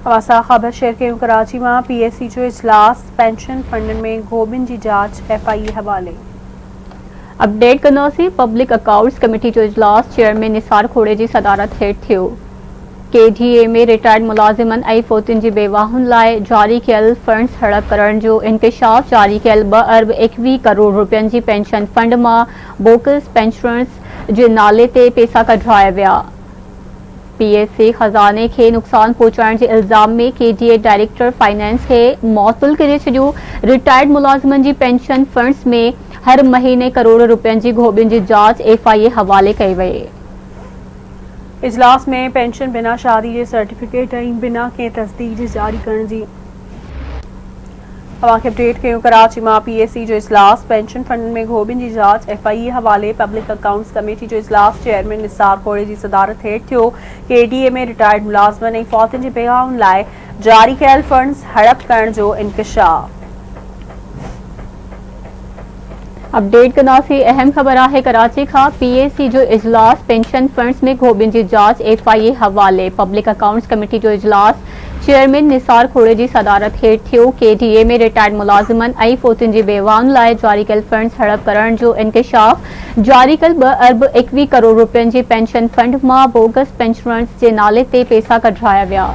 अवासा ख़बर शेयर कयूं कराची में PSC जो इजलास पेंशन फंडन में घोबिन की जांच FIA हवाले। अपडेट कंदासीं। पब्लिक अकाउंट्स कमेटी जो इजलास चेयरमैन निसार खोड़े की सदारत हेठ थियो। KDA में रिटायर्ड मुलाजिमन ऐं फोतिन जी बेवाहुन लाइ जारी कियल फंड्स हड़प करण जो इंकशाफ जारी कियल 2 अरब 21 करोड़ रुपयन जी पेंशन फंड मां बोकस पेंशनर्स जे नाले ते पैसा कढाया विया। PSC खजाने के नुकसान पहुंचाने के इल्जाम में KDA डायरेक्टर फाइनेंस के मौतुल करे छो। रिटायर्ड मुलाजिमन जी पेंशन फंड्स में हर महीने करोड़ रुपयन की घोबिन की जांच FIA हवाले कई वई। इजलास में पेंशन बिना शादी के सर्टिफिकेट ऐं बिना के तस्दीक जारी करण जी अवां खे अपडेट कयूं कराची में PSC जो इजलास पेंशन फंड में घोबिन की जांच FIA हवाले। पब्लिक अकाउंट्स कमेटी जो इजलास चेयरमैन निसार खोड़े की सदारत हेठ थियो। KDA में रिटायर्ड मुलाजमन ऐं फौतिन जी बेवाहुन लाइ जारी कियल फंड्स हड़प करण जो इंकशाफ। अपडेट कंदासीं। अहम खबर है कराची का PSC जो इजलास पेंशन फंड्स में घोबिन की जांच FIA हवाले। पब्लिक अकाउंट्स कमेटी जो इजलास चेयरमैन निसार खोड़े की सदारत हेठ थियो। KDA में रिटायर्ड मुलाजिमन ऐं फोतिन जी बेवाहुन लाइ जारी कियल फंड्स हड़प करण जो इंकशाफ जारी कल 2 अरब 21 करोड़ रुपयन जी पेंशन फंड मां बोगस पेंशनर्स जे नाले ते पैसा कढाया विया।